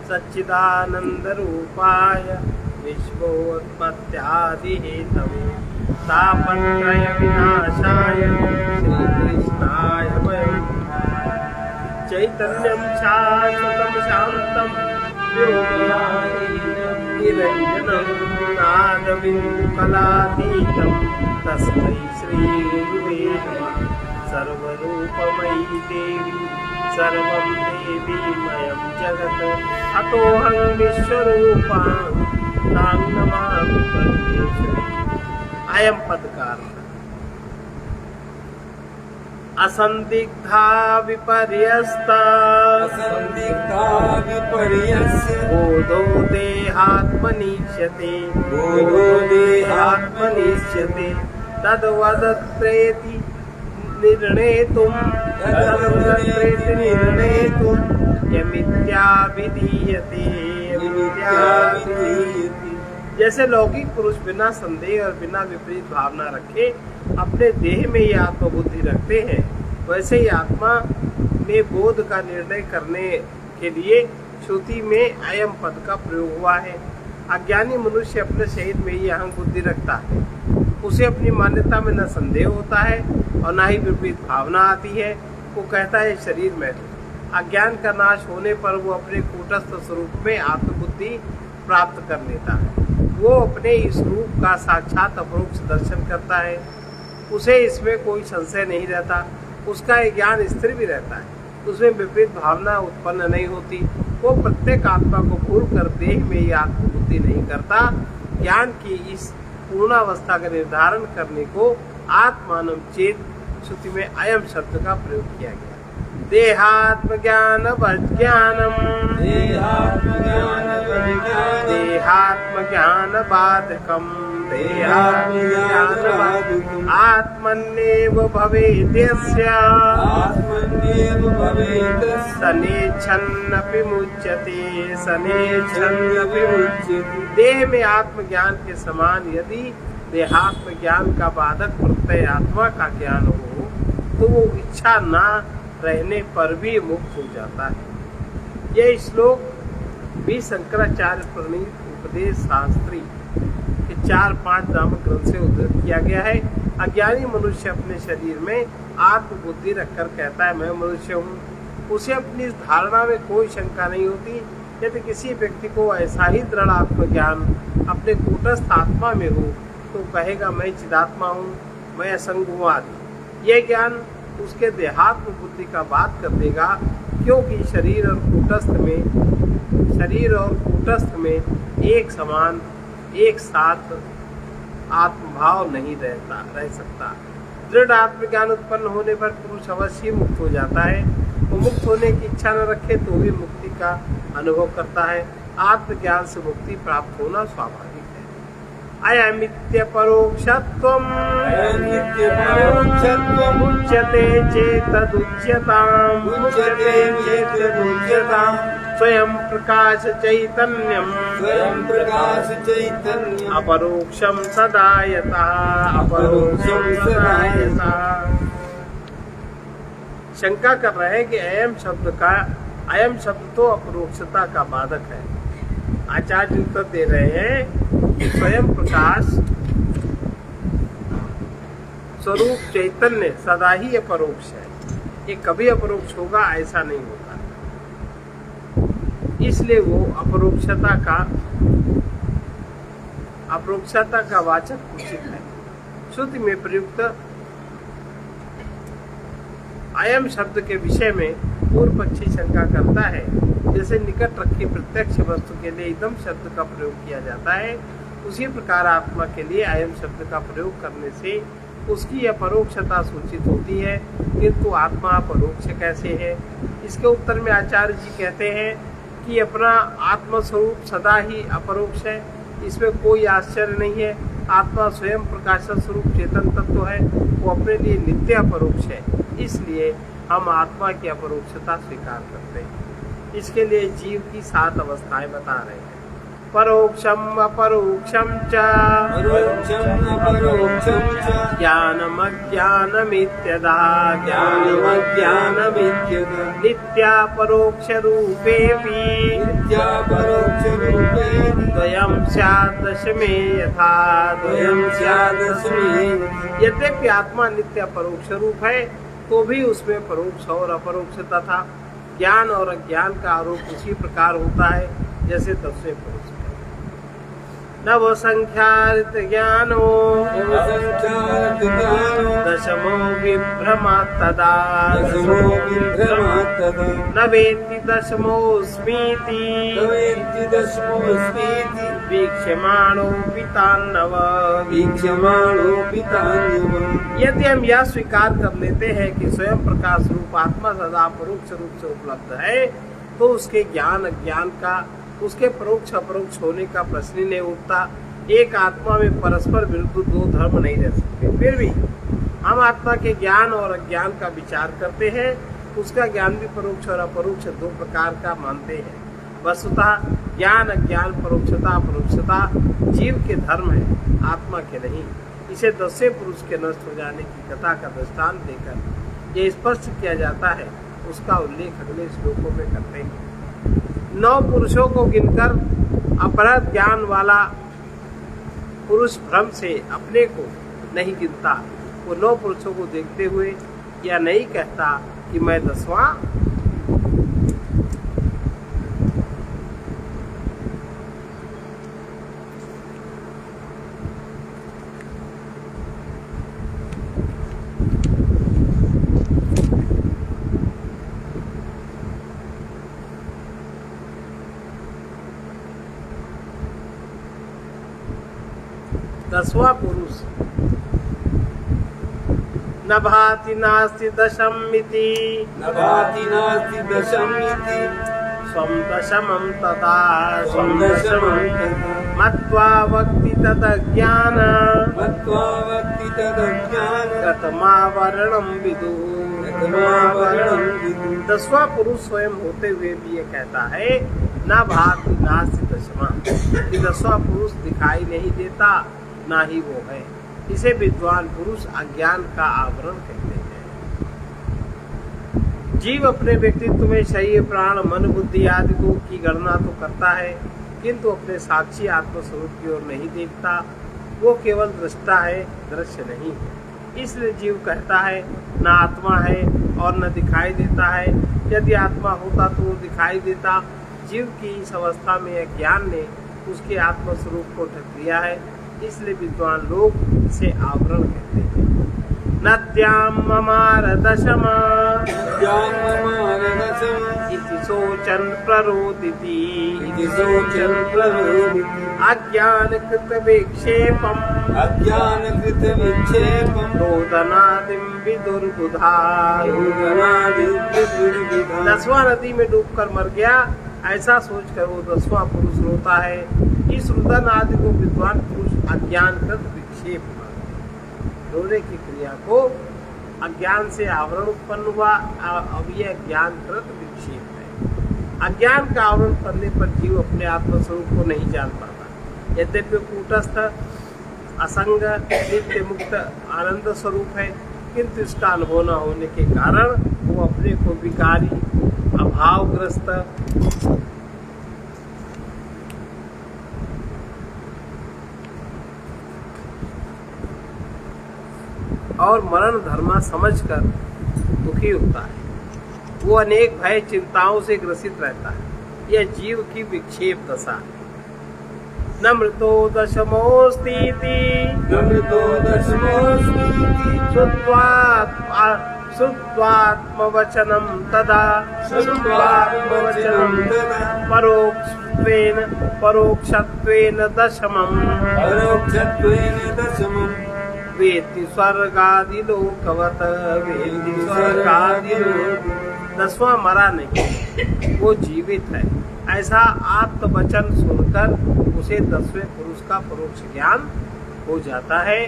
सच्चिदानन्दरूपाय विश्वोत्पत्त्यादिहेतवे तापत्रयविनाशाय श्रीकृष्णाय वयं चैतन्यं शाश्वतं शान्तं निरञ्जनं नादबिन्दुकलातीतं तस्मै श्रीगुरुवे नमः। सर्वरूपमयी देवी सर्वं देवीमयं जगत् अतोऽहं विश्वरूपा तां नमामि परमेश्वरी। अयं पदकार असंदिग्धा विपर्यस्ता बोधो देहात्मनिष्यते तद्वदत्रेति निर्णेतुं यमित्याभिधीयते। जैसे लौकिक पुरुष बिना संदेह और बिना विपरीत भावना रखे अपने देह में ही आत्मबुद्धि रखते हैं, वैसे ही आत्मा में बोध का निर्णय करने के लिए श्रुति में अयम पद का प्रयोग हुआ है। अज्ञानी मनुष्य अपने शरीर में ही अहम बुद्धि रखता है, उसे अपनी मान्यता में न संदेह होता है और न ही विपरीत भावना आती है। वो कहता है शरीर में अज्ञान का नाश होने पर वो अपने कूटस्थ स्वरूप में आत्मबुद्धि प्राप्त कर लेता है। वो अपने इस रूप का साक्षात अपरोक्ष दर्शन करता है, उसे इसमें कोई संशय नहीं रहता, उसका ज्ञान स्थिर भी रहता है, उसमें विपरीत भावना उत्पन्न नहीं होती। वो प्रत्येक आत्मा को भूल कर देह में ही आत्मबुद्धि नहीं करता। ज्ञान की इस पूर्णावस्था का निर्धारण करने को आत्मानं चेत श्रुति में अयम शब्द का प्रयोग किया गया। देहात्म ज्ञान बाधकम आत्मन्येव भवेद्यस्य सनेच्छन्नपि मुच्यते। देह में आत्मज्ञान के समान यदि देहात्म ज्ञान का बाधक प्रत्यय आत्मा का ज्ञान हो तो वो इच्छा न रहने पर भी मुक्त हो जाता है। यह श्लोक भी शंकराचार्य प्रणीत उपदेश शास्त्री के 4-5 नामक ग्रंथ से उद्धृत किया गया है। अज्ञानी मनुष्य अपने शरीर में आत्मबुद्धि रखकर कहता है मैं मनुष्य हूँ। उसे अपनी इस धारणा में कोई शंका नहीं होती। यदि किसी व्यक्ति को ऐसा ही दृढ़ आत्मज्ञान अपने कूटस्थ आत्मा में हो तो कहेगा मैं चिदात्मा हूँ, मैं असंग हूँ आदि। यह ज्ञान उसके देहात्म बुद्धि का बात कर देगा, क्योंकि शरीर और कूटस्थ में एक समान एक साथ आत्मभाव नहीं रह सकता। दृढ़ आत्मज्ञान उत्पन्न होने पर पुरुष अवश्य मुक्त हो जाता है। वो मुक्त होने की इच्छा न रखे तो भी मुक्ति का अनुभव करता है। आत्मज्ञान से मुक्ति प्राप्त होना स्वाभाविक है। अयमित्य परोक्षत्वम् उच्यते चेतदुच्यताम् स्वयं प्रकाश चैतन्यम् अपरोक्षं सदा यतः शंका कर रहे हैं कि अयम शब्द तो अपरोक्षता का बाधक है। आचार्य उत्तर दे रहे हैं कि स्वयं प्रकाश स्वरूप चैतन्य सदा ही अपरोक्ष है। ये कभी अपरोक्ष होगा ऐसा नहीं होता, इसलिए वो अपरोक्षता का वाचक उचित है। श्रुति में प्रयुक्त अयम शब्द के विषय में पूर्व पक्षी शंका करता है। जैसे निकट रखी प्रत्यक्ष वस्तु के लिए इदम शब्द का प्रयोग किया जाता है, उसी प्रकार आत्मा के लिए अयम शब्द का प्रयोग करने से उसकी अपरोक्षता सूचित होती है। किंतु आत्मा अपरोक्ष कैसे है? इसके उत्तर में आचार्य जी कहते हैं कि अपना आत्मस्वरूप सदा ही अपरोक्ष है, इसमें कोई आश्चर्य नहीं है। आत्मा स्वयं प्रकाशन स्वरूप चेतन तत्व है, वो अपने लिए नित्य अपरोक्ष है, इसलिए हम आत्मा की अपरोक्षता स्वीकार करते हैं। इसके लिए जीव की 7 अवस्थाएं बता रहे हैं। परोक्षम अपरोक्षम च ज्ञानमज्ञानमित्यदा नित्या परोक्ष रूपेऽपि द्वयं स्यात् दशमे यथा यद्यपि आत्मा नित्य परोक्ष रूप है तो भी उसमें परोक्ष और अपरोक्ष तथा ज्ञान और अज्ञान का आरोप उसी प्रकार होता है जैसे 10वें पुरुष में। नव संख्यात ज्ञानो दशमो विभ्रमात् तदा न वेत्ति दशमोऽस्मीति वीक्ष्यमाणोऽपि तान्नव। यदि हम यह स्वीकार कर लेते हैं कि स्वयं प्रकाश रूप आत्मा सदा परोक्ष रूप से उपलब्ध है तो उसके ज्ञान अज्ञान का उसके परोक्ष अपरोक्ष होने का प्रश्न ही नहीं उठता। एक आत्मा में परस्पर विरुद्ध दो धर्म नहीं रह सकते। फिर भी हम आत्मा के ज्ञान और अज्ञान का विचार करते हैं। उसका ज्ञान भी परोक्ष और अपरोक्ष दो प्रकार का मानते हैं। वस्तुतः ज्ञान अज्ञान परोक्षता अपरोक्षता जीव के धर्म है, आत्मा के नहीं। इसे 10वें पुरुष के नष्ट हो जाने की कथा का दृष्टांत देकर यह स्पष्ट किया जाता है। उसका उल्लेख अगले श्लोकों में करते हैं। 9 पुरुषों को गिनकर अपराध ज्ञान वाला पुरुष भ्रम से अपने को नहीं गिनता। वो 9 पुरुषों को देखते हुए या नहीं कहता कि मैं 10वां। दसवां पुरुष न भाति नास्ति दशमिति स्वं दशमं तदा मत्वा वक्ति तदज्ञान गतमावरणं विदुः। 10वां पुरुष स्वयं होते हुए भी ये कहता है न भाति नास्ति दशमा, कि 10वां पुरुष दिखाई नहीं देता ना ही वो है। इसे विद्वान पुरुष अज्ञान का आवरण कहते हैं। जीव अपने व्यक्तित्व में शरीर प्राण मन बुद्धि आदि को की गणना तो करता है किंतु अपने साक्षी आत्मस्वरूप की ओर नहीं देखता। वो केवल दृष्टा है, दृश्य नहीं है। इसलिए जीव कहता है न आत्मा है और न दिखाई देता है। यदि आत्मा होता तो वो दिखाई देता। जीव की इस अवस्था में अज्ञान ने उसके आत्मस्वरूप को ढक दिया है। इसलिए विद्वान लोग इसे आवरण कहते हैं। नद्यां ममार दशमा इति सोचन प्ररोदिति अज्ञानकृत विक्षेपम रोदनादिं विदुर्बुधा। 10वां नदी में डूबकर मर गया ऐसा सोचकर वो 10वां पुरुष रोता है। इस रुदन आदि को विद्वान पुरुष अज्ञानकृत विक्षेप मानते। रोने की क्रिया को अज्ञान से आवरण उत्पन्न हुआ। अब यह अज्ञानकृत विक्षेप है। अज्ञान का आवरण करने पर जीव अपने आत्मस्वरूप को नहीं जान पाता। यद्यपि कूटस्थ असंग नित्य मुक्त आनंद स्वरूप है किंतु इसका अनुभव न होने के कारण वो अपने को विकारी अभावग्रस्त और मरण धर्मा समझकर दुखी होता है। वो अनेक भय चिंताओं से ग्रसित रहता है। यह जीव की विक्षेप दशा है। न मृतो दशमोऽस्तीति श्रुत्वात्मवचनं तदा परोक्षत्वेन दशमम् वेत्ति स्वर्गादिलोकवत् वेत्ति स्वर्गादिलोक। 10वां मरा नहीं, वो जीवित है। ऐसा आत्मवचन सुनकर उसे 10वें पुरुष का परोक्ष ज्ञान हो जाता है।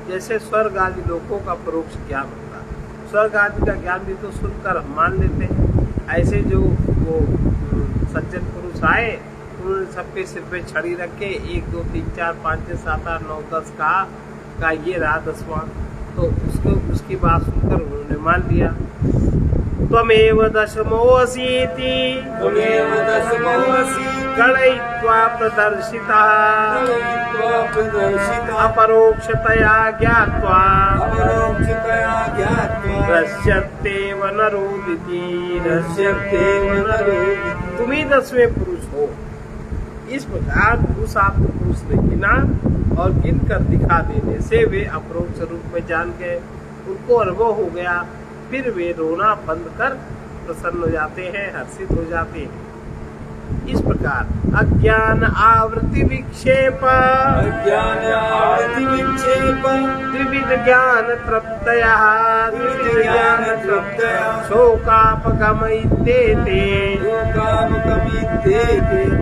जैसे स्वर्ग आदि लोकों का परोक्ष ज्ञान होता है। स्वर्ग आदि का ज्ञान भी तो सुनकर हम मान लेते हैं। ऐसे जो वो सज्जन पुरुष आए उन्होंने सबके सिर पे छड़ी रख के 1 2 3 4 5 6 7 8 9 10 कहा ये रहा 10वां। तो उसकी बात सुनकर उन्होंने मान लिया। त्वमेव दशमोऽसीति गणयित्वा प्रदर्शितः अपरोक्षतया ज्ञात्वा दृश्यतेव नरोदिति। तुम ही 10वें पुरुष हो। इस प्रकार पुरुष आपको पुरुष ने गिना और गिन कर दिखा देने से वे अपरोक्ष रूप में जान गए, उनको अनुभव हो गया। फिर वे रोना बंद कर प्रसन्न हो जाते हैं, हर्षित हो जाते हैं। इस प्रकार अज्ञान आवृत्ति विक्षेप त्रिविध ज्ञान तृप्तया शोकापगमयितेते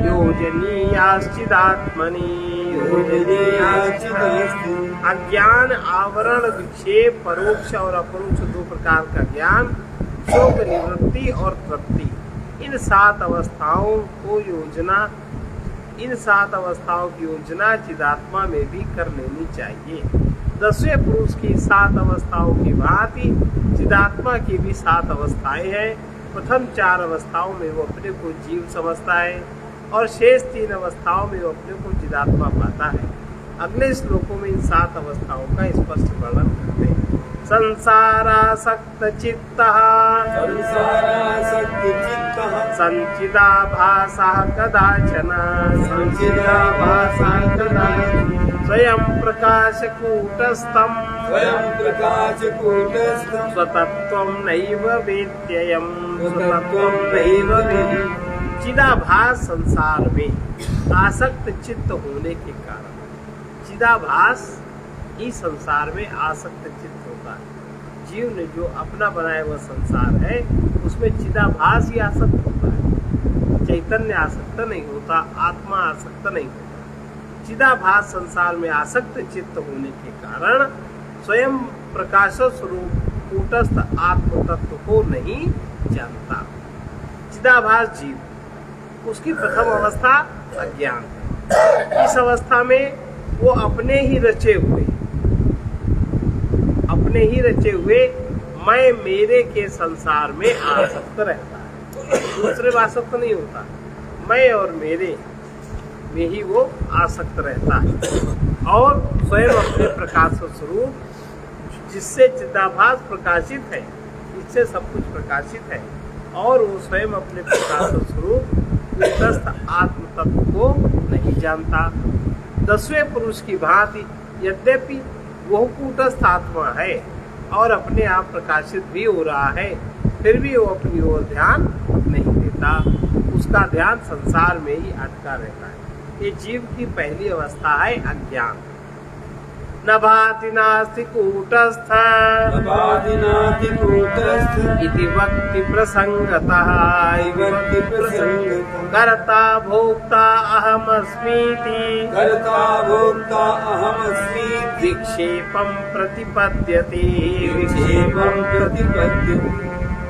योजनीयाश्चिदात्मनि। अज्ञान आवरण विक्षेप परोक्ष और अपरोक्ष 2 प्रकार का ज्ञान, शोक निवृत्ति और तृप्ति, इन 7 अवस्थाओं की योजना चिदात्मा में भी कर लेनी चाहिए। 10वें पुरुष की 7 अवस्थाओं की भांति चिदात्मा की भी 7 अवस्थाएं हैं। प्रथम 4 अवस्थाओं में वो अपने को जीव समझता है और शेष 3 अवस्थाओं में वो अपने को चिदात्मा पाता है। अगले श्लोकों में इन 7 अवस्थाओं का स्पष्ट वर्णन करते हैं। संसारासक्त चित्तः संचिदाभासः कदाचन स्वयं प्रकाशकूटस्थं स्वतत्वं नैव वेद्ययम्। चिदाभास संसार में आसक्त चित्त होने के कारण, चिदाभास इस संसार में आसक्त चित्त होता है। जीव ने जो अपना बनाया हुआ संसार है उसमें चिदाभास ही आसक्त होता है, चैतन्य आसक्त नहीं होता, आत्मा आसक्त नहीं होता। चिदाभास संसार में आसक्त चित्त होने के कारण स्वयं प्रकाश स्वरूप कूटस्थ आत्म तत्व को नहीं जानता। चिदाभास जीव, उसकी प्रथम अवस्था अज्ञान है। इस अवस्था में वो अपने ही रचे हुए मैं मेरे के संसार में आसक्त रहता है, दूसरे में आसक्त नहीं होता। मैं और मेरे में ही वो आसक्त रहता है और स्वयं अपने प्रकाश स्वरूप, जिससे चिदाभास प्रकाशित है, इससे सब कुछ प्रकाशित है, और वो स्वयं अपने प्रकाश स्वरूप कूटस्थ आत्म तत्व को नहीं जानता। 10वें पुरुष की भांति यद्यपि वह कूटस्थ आत्मा है और अपने आप प्रकाशित भी हो रहा है, फिर भी वो अपनी ओर ध्यान नहीं देता, उसका ध्यान संसार में ही अटका रहता है। ये जीव की पहली अवस्था है अज्ञान। न भाति नास्ति कूटस्थ इति वक्ति प्रसंगतः कर्ता भोक्ता अहमस्मीति विक्षेपं प्रतिपद्यते।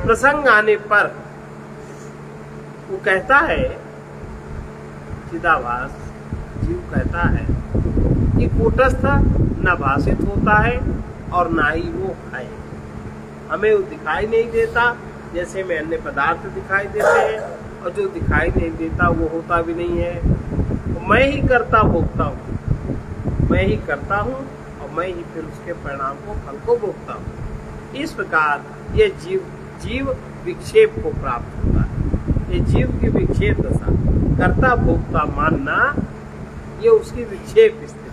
प्रसंग आने पर वो कहता है, चिदाभास जीव कहता है कि कूटस्थ न भाषित होता है और ना ही वो है। हमें वो दिखाई नहीं देता, जैसे में अन्य पदार्थ दिखाई देते हैं, और जो दिखाई नहीं देता वो होता भी नहीं है। तो मैं ही करता भोगता हूँ, मैं ही करता हूँ और मैं ही फिर उसके परिणाम को, फल को भोगता हूँ। इस प्रकार ये जीव विक्षेप को प्राप्त होता है। ये जीव की विक्षेप दशा, कर्ता भोक्ता मानना, ये उसकी विक्षेप स्थिति।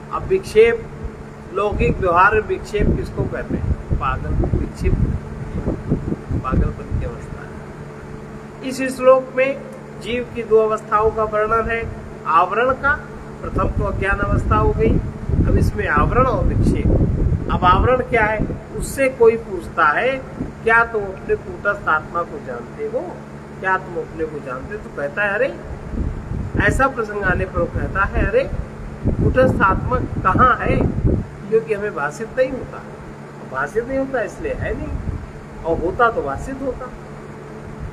अब विक्षेप लौकिक व्यवहार में विक्षेप किसको कहते हैं? पागल, विक्षिप्त, पागलपन की अवस्था है। इस श्लोक में जीव की 2 अवस्थाओं का वर्णन है। आवरण का, प्रथम तो अज्ञान अवस्था हो गई, अब इसमें आवरण और विक्षेप। अब आवरण क्या है? उससे कोई पूछता है, क्या तुम अपने कूटस्थ आत्मा को जानते हो? क्या तुम अपने को जानते हो? तो कहता है अरे, ऐसा प्रसंग आने पर वो कहता है अरे कूटस्थ आत्मा कहाँ है? क्योंकि हमें भाषित नहीं होता, भाषित नहीं होता इसलिए है नहीं, और होता तो भाषित होता।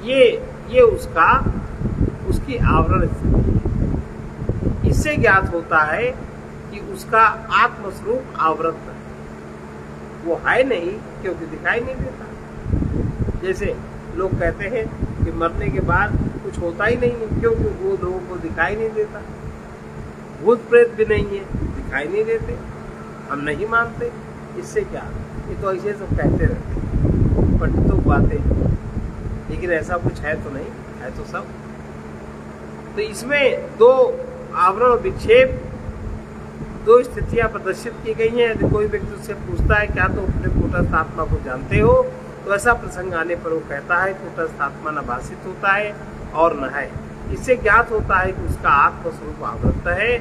ये ये उसकी आवरण स्थिति है। इससे ज्ञात होता है कि उसका आत्मस्वरूप आवृत है, वो है नहीं क्योंकि दिखाई नहीं देता। जैसे लोग कहते हैं कि मरने के बाद कुछ होता ही नहीं है, क्योंकि वो लोगों को दिखाई नहीं देता। भूत प्रेत भी नहीं है, दिखाई नहीं देते, हम नहीं मानते। इससे क्या, ये तो ऐसे सब कहते रहते हैं, पंडितों की बातें, लेकिन ऐसा कुछ है तो नहीं, है तो सब। तो इसमें दो आवरण और विक्षेप, दो स्थितियां प्रदर्शित की गई हैं। यदि कोई व्यक्ति उससे पूछता है क्या तुम अपने कूटस्थ आत्मा को जानते हो, तो ऐसा प्रसंग आने पर वो कहता है कूटस्थ आत्मा न भाषित होता है और न है। इससे ज्ञात होता है कि उसका आत्मस्वरूप आवृत है,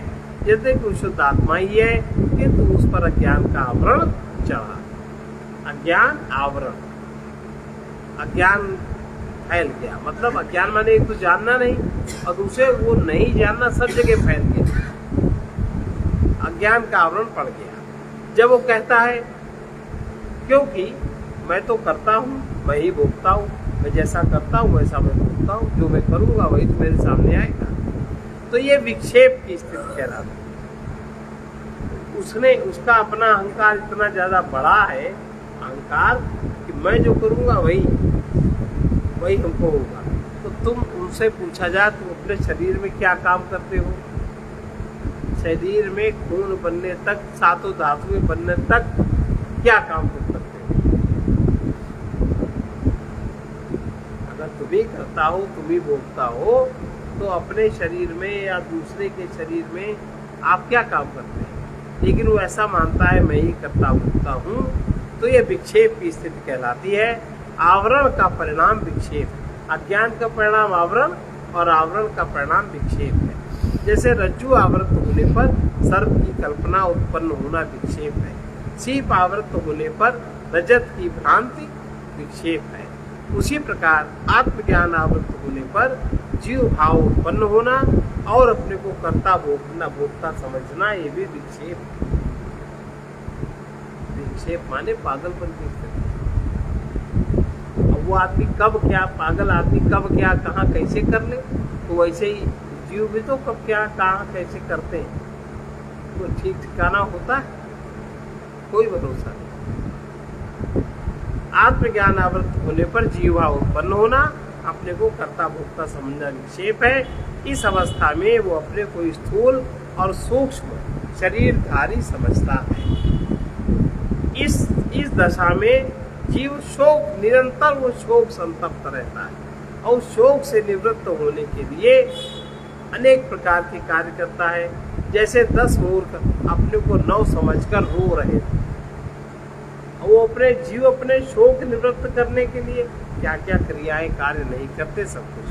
यद्यपि शुद्ध आत्मा ही है, किंतु उस पर अज्ञान का आवरण चढ़ा। अज्ञान आवरण, अज्ञान फैल गया, मतलब अज्ञान माने एक तो जानना नहीं और दूसरे वो नहीं जानना सब जगह फैल गया, अज्ञान का आवरण पड़ गया। जब वो कहता है क्योंकि मैं तो करता हूँ, मैं ही भोगता हूँ, मैं जैसा करता हूँ वैसा मैं भोगता हूँ, जो मैं करूँगा वही तो मेरे सामने आएगा, तो ये विक्षेप की स्थिति कहलाती है। उसका अपना अहंकार इतना ज्यादा बड़ा है, अहंकार, कि मैं जो करूँगा वही हमको होगा। तो तुम उनसे पूछा जाए तुम अपने शरीर में क्या काम करते हो? शरीर में खून बनने तक, सातों धातुएं बनने तक क्या काम तुम करते हो? अगर तुम ही करता हो, तुम ही भोगता हो, तो अपने शरीर में या दूसरे के शरीर में आप क्या काम करते हैं? लेकिन वो ऐसा मानता है मैं ही करता भोगता हूँ, तो ये विक्षेप की स्थिति कहलाती है। आवरण का परिणाम विक्षेप, अज्ञान का परिणाम आवरण और आवरण का परिणाम विक्षेप है। जैसे रज्जु आवृत होने पर सर्प की कल्पना उत्पन्न होना विक्षेप है, सीप आवृत होने पर रजत की भ्रांति विक्षेप है। उसी प्रकार आत्मज्ञान आवृत होने पर जीव भाव उत्पन्न होना और अपने को कर्ता भोगता समझना, ये भी विक्षेप है। विक्षेप माने पागलपन की स्थिति। अब वो आदमी कब क्या, पागल आदमी कब क्या कहाँ कैसे कर ले, तो वैसे ही जीव भी तो कब क्या कहाँ कैसे करते हैं, तो ठीक ठिकाना होता है, कोई भरोसा नहीं। आत्मज्ञान आवृत होने पर जीवा उत्पन्न होना, अपने को कर्ता भोक्ता समझना विक्षेप है। इस अवस्था में वो अपने को स्थूल और सूक्ष्म शरीरधारी समझता है। इस दशा में जीव शोक, निरंतर वो शोक संतप्त रहता है और शोक से निवृत्त होने के लिए अनेक प्रकार के कार्य करता है। जैसे 10 मूर्ख अपने को 9 समझकर रो रहे थे, वो अपने शोक निवृत्त करने के लिए क्या क्या क्रियाएं कार्य नहीं करते, सब कुछ।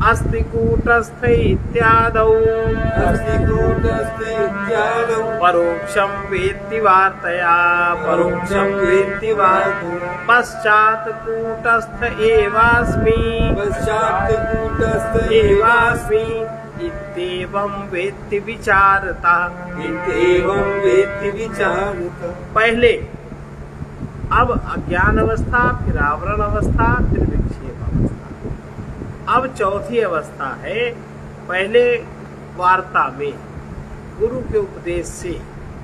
अस्ति कूटस्थ इत्यादौ परोक्षं वेत्ति वार्तया पश्चात् कूटस्थ एवास्मि इत्येवं वेत्ति विचारता। पहले अब अज्ञान अवस्था, फिर आवरण अवस्था, फिर विक्षेप अवस्था। अब चौथी अवस्था है, पहले वार्ता में गुरु के उपदेश से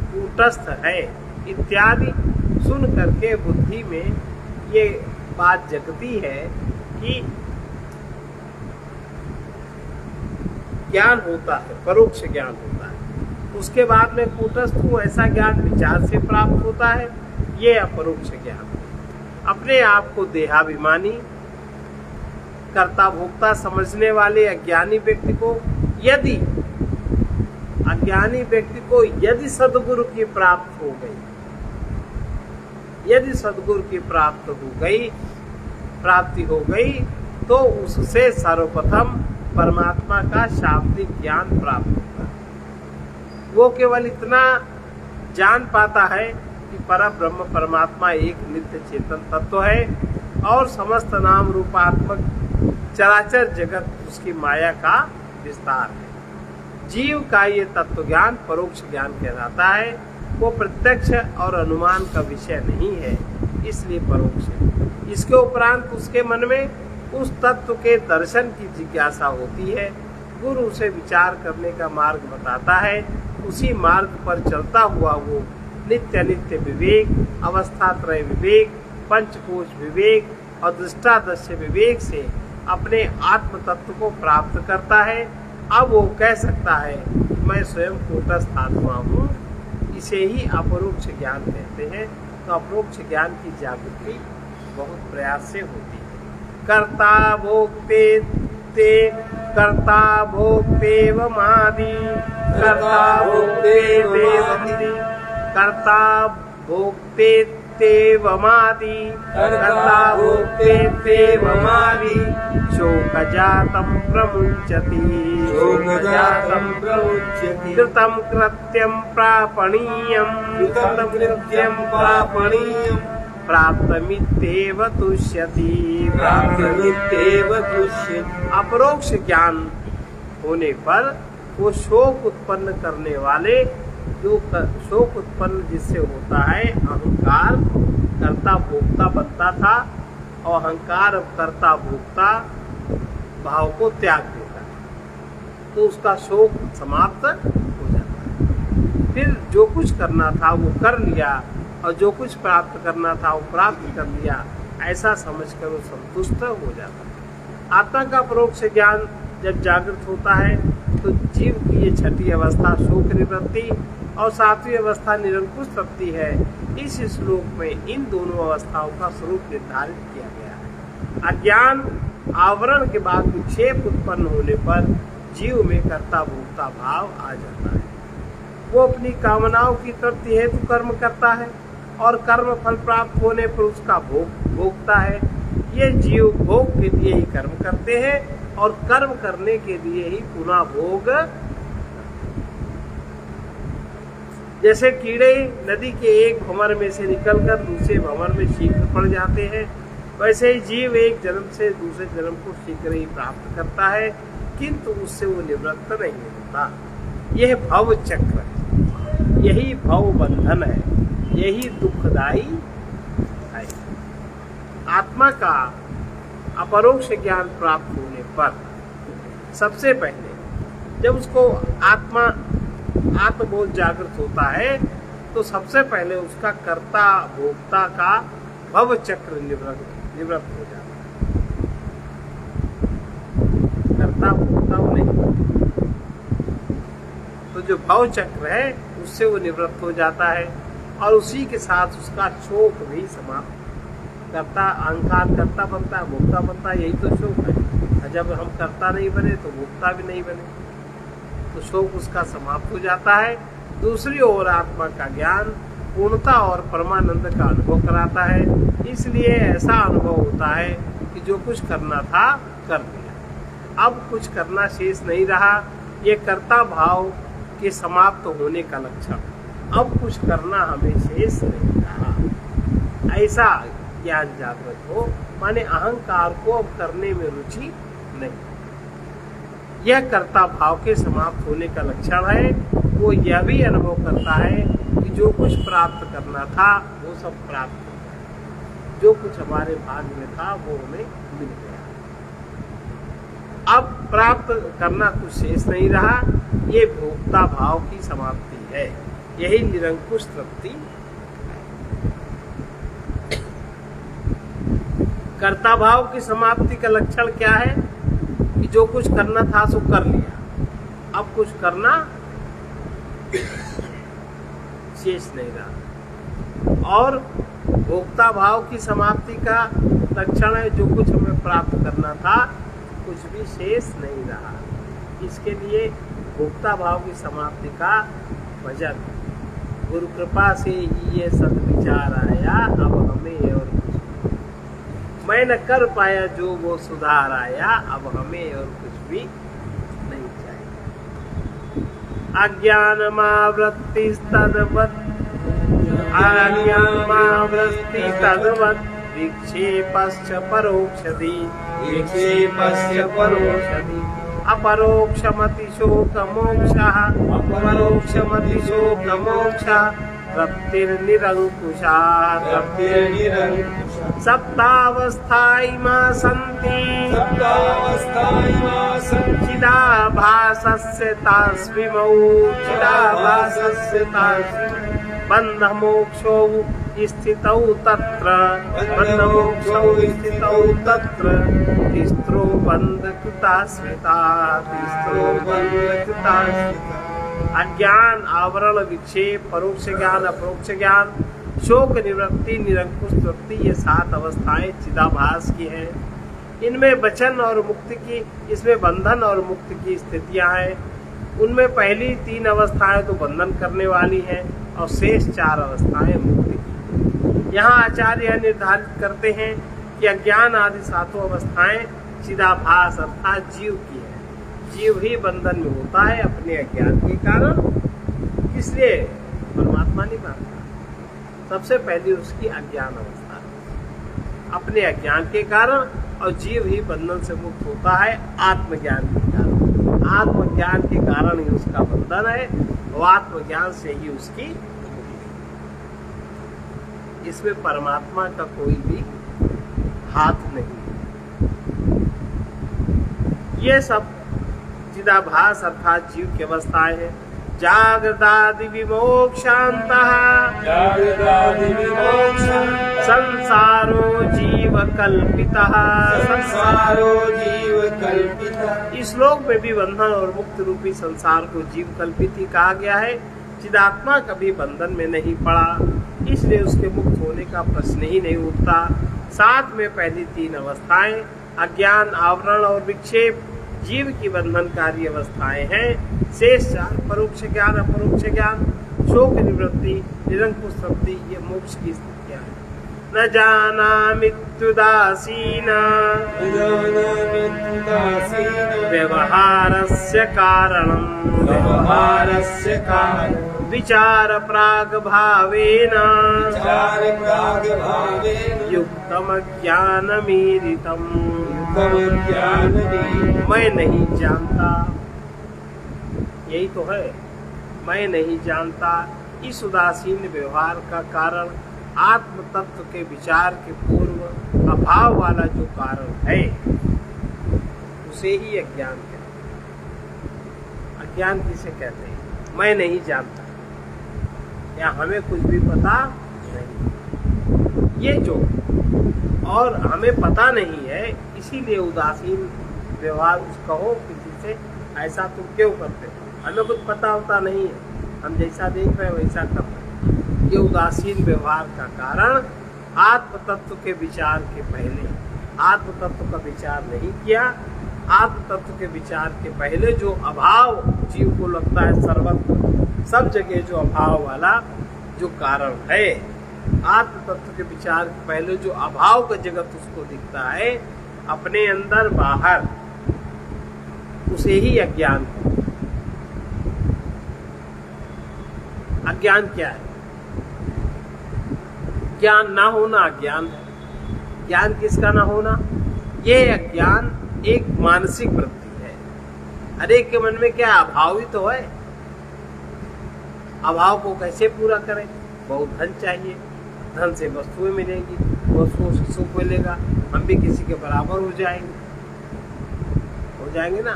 कूटस्थ है इत्यादि सुन करके बुद्धि में ये बात जगती है कि ज्ञान होता है, परोक्ष ज्ञान होता है। उसके बाद में कूटस्थ को ऐसा ज्ञान विचार से प्राप्त होता है, ये अपरोक्ष ज्ञान। अपने आप को देहाभिमानी, कर्ता भोक्ता समझने वाले अज्ञानी व्यक्ति को यदि सद्गुरु की प्राप्त हो गई, तो उससे सर्वप्रथम परमात्मा का शाब्दिक ज्ञान प्राप्त होता है। वो केवल इतना जान पाता है कि परब्रह्म परमात्मा एक नित्य चेतन तत्व है और समस्त नाम रूपात्मक चराचर जगत उसकी माया का विस्तार है। जीव का ये तत्व ज्ञान परोक्ष ज्ञान कहलाता है। वो प्रत्यक्ष और अनुमान का विषय नहीं है, इसलिए परोक्ष है। इसके उपरांत उसके मन में उस तत्व के दर्शन की जिज्ञासा होती है। गुरु उसे विचार करने का मार्ग बताता है। उसी मार्ग पर चलता हुआ वो नित्य नित्य विवेक, अवस्थात्रय विवेक, पंचकोश विवेक और दृष्टादृश्य विवेक से अपने आत्म तत्व को प्राप्त करता है। अब वो कह सकता है कि मैं स्वयं कूटस्थ आत्मा हूँ। इसे ही अपरोक्ष ज्ञान कहते हैं। तो अपरोक्ष ज्ञान की जागृति बहुत प्रयास से होती है। कर्ता भोक्ते ते कर्ता भोक्तेवमादि कर्ता भोक्ते देवमिति कर्ता भोक्ते तेवमादि कर्ता भोक्ते तेवमादि शोकजातं प्रमुच्यति कृतं कृत्यं प्रापणीयं प्राप्तमित्येव तुष्यति। अपरोक्ष ज्ञान होने पर वो शोक उत्पन्न करने वाले, जो शोक उत्पन्न जिससे होता है अहंकार, कर्ता भोक्ता बनता था और अहंकार अब कर्ता भोक्ता भाव को त्याग देता है, तो उसका शोक समाप्त हो जाता है। फिर जो कुछ करना था वो कर लिया और जो कुछ प्राप्त करना था वो प्राप्त कर लिया, ऐसा समझकर वो संतुष्ट हो जाता है। आत्मा का अपरोक्ष ज्ञान जब जागृत होता है तो जीव की ये छठी अवस्था शोक निवृत्ति और सातवीं अवस्था निरंकुश तृप्ति है। इस श्लोक में इन दोनों अवस्थाओं का स्वरूप निर्धारित किया गया है। अज्ञान आवरण के बाद विक्षेप उत्पन्न होने पर जीव में कर्ता भोक्ता भाव आ जाता है। वो अपनी कामनाओं की तृप्ति हेतु कर्म करता है और कर्म फल प्राप्त होने पर उसका भोगता है। ये जीव भोग के लिए ही कर्म करते हैं और कर्म करने के लिए ही पुनः भोग। जैसे कीड़े नदी के एक भंवर में से निकलकर दूसरे भंवर में शीघ्र पड़ जाते हैं, वैसे ही जीव एक जन्म से दूसरे जन्म को शीघ्र ही प्राप्त करता है, किंतु उससे वो निवृत्त नहीं होता। यह भव चक्र है, यही भव बंधन है, यही दुखदायी है। आत्मा का अपरोक्ष ज्ञान प्राप्त होने पर सबसे पहले जब उसको आत्मबोध जागृत होता है तो सबसे पहले उसका कर्ता भोक्ता का भव चक्र निवृत्त हो जाता है। कर्ता भोक्ता वो नहीं, तो जो भव चक्र है उससे वो निवृत्त हो जाता है और उसी के साथ उसका शोक भी समाप्त। कर्ता अहंकार कर्ता बनता है, भोक्ता बनता है, यही तो शोक है। जब हम कर्ता नहीं बने तो भोक्ता भी नहीं बने, तो शोक उसका समाप्त हो जाता है। दूसरी ओर आत्मा का ज्ञान पूर्णता और परमानंद का अनुभव कराता है। इसलिए ऐसा अनुभव होता है कि जो कुछ करना था कर दिया, अब कुछ करना शेष नहीं रहा। ये कर्ता भाव के समाप्त होने का लक्षण। अब कुछ करना हमें शेष नहीं रहा, ऐसा ज्ञान जागृत हो, माने अहंकार को अब करने में रुचि नहीं। यह कर्ता भाव के समाप्त होने का लक्षण है। वो यह भी अनुभव करता है कि जो कुछ प्राप्त करना था वो सब प्राप्त हो गया, जो कुछ हमारे भाग्य में था वो हमें मिल गया, अब प्राप्त करना कुछ शेष नहीं रहा। ये भोक्ता भाव की समाप्ति है, यही निरंकुश तृप्ति। कर्ता भाव की समाप्ति का लक्षण क्या है कि जो कुछ करना था सो कर लिया, अब कुछ करना शेष नहीं रहा। और भोक्ता भाव की समाप्ति का लक्षण है जो कुछ हमें प्राप्त करना था कुछ भी शेष नहीं रहा। इसके लिए भोक्ता भाव की समाप्ति का भजन, गुरु कृपा से ये सद्विचार आया, अब हमें और मैं न कर पाया जो वो सुधार आया, अब हमें और कुछ भी नहीं चाहिए। अज्ञानमावृत्तिस्तद्वत् विक्षेपश्च परोक्षधि अपरोक्षमतिशोकमोक्षः अपरोक्षमतिशोकमोक्षः तृप्तिर्निरङ्कुशः सप्तावस्था इमा सन्ति सप्तावस्था इमा सन्ति चिदाभासस्य तास्विमौ चिदाभासस्य तास्विमौ बन्धमोक्षौ स्थितौ तत्र बन्धमोक्षौ स्थितौ तत्र तिस्रो बन्धकृता स्मृता तिस्रो बन्धकृता स्मृता। अज्ञान, आवरण, विक्षेप, परोक्ष ज्ञान, अपरोक्ष ज्ञान, शोक निवृत्ति, निरंकुश तृप्ति, ये 7 अवस्थाएं चिदाभास की हैं। इनमें वचन और मुक्ति की, इसमें बंधन और मुक्ति की स्थितियां हैं। उनमें पहली 3 अवस्थाएं तो बंधन करने वाली हैं और शेष 4 अवस्थाएं मुक्ति की। यहाँ आचार्य यह निर्धारित करते हैं कि अज्ञान आदि 7 अवस्थाएं चिदाभास अर्थात जीव की है। जीव ही बंधन में होता है अपने अज्ञान के कारण, इसलिए परमात्मा नहीं मानता। सबसे पहली उसकी अज्ञान अवस्था है अपने अज्ञान के कारण, और जीव ही बंधन से मुक्त होता है आत्मज्ञान के कारण। आत्मज्ञान के कारण ही उसका बंधन है और आत्मज्ञान से ही उसकी मुक्ति है। इसमें परमात्मा का कोई भी हाथ नहीं। ये सब चिदाभास अर्थात जीव की अवस्थाएं हैं। जागृतादि विमोक्षान्तः जागृतादि विमोक्षान्तः संसारो जीव कल्पितः संसारो जीव कल्पितः। इस श्लोक में भी बंधन और मुक्ति रूपी संसार को जीव कल्पित ही कहा गया है। चिदात्मा कभी बंधन में नहीं पड़ा, इसलिए उसके मुक्त होने का प्रश्न ही नहीं उठता। साथ में पहली 3 अवस्थाएं अज्ञान, आवरण और विक्षेप जीव की बंधनकारी अवस्थाएं हैं। शेष 4 परोक्ष ज्ञान, अपरोक्ष ज्ञान, शोक निवृत्ति, निरंकुश तृप्ति, ये मोक्ष की स्थितियां हैं। न जानामित्युदासीन व्यवहारस्य कारणम् व्यवहारस्य कारणम् विचार प्राग भावेन युक्तम ज्ञानमीरितम् मैं नहीं जानता, यही तो है, मैं नहीं जानता। इस उदासीन व्यवहार का कारण आत्म तत्व के विचार के पूर्व अभाव वाला जो कारण है उसे ही अज्ञान कहते हैं। अज्ञान किसे कहते हैं? मैं नहीं जानता या हमें कुछ भी पता नहीं, ये जो और हमें पता नहीं है, इसीलिए उदासीन व्यवहार कहो किसी से, ऐसा तुम क्यों करते हो? हमें कुछ पता होता नहीं है, हम जैसा देख रहे हैं वैसा कर रहे हैं। ये उदासीन व्यवहार का कारण आत्म तत्व के विचार के पहले आत्म तत्व का विचार नहीं किया। आत्म तत्व के विचार के पहले जो अभाव जीव को लगता है सर्वत्र सब जगह, जो अभाव वाला जो कारण है, आत्म तत्व के विचार के पहले जो अभाव का जगत उसको दिखता है अपने अंदर बाहर, उसे ही अज्ञान है। अज्ञान क्या है? ज्ञान ना होना अज्ञान है। ज्ञान किसका ना होना? ये अज्ञान एक मानसिक वृत्ति है। हरेक के मन में क्या अभाव ही तो है। अभाव को कैसे पूरा करें? बहुत धन चाहिए, धन से वस्तुएं मिलेंगी, वस्तुओं से सुख मिलेगा, हम भी किसी के बराबर हो जाएंगे ना।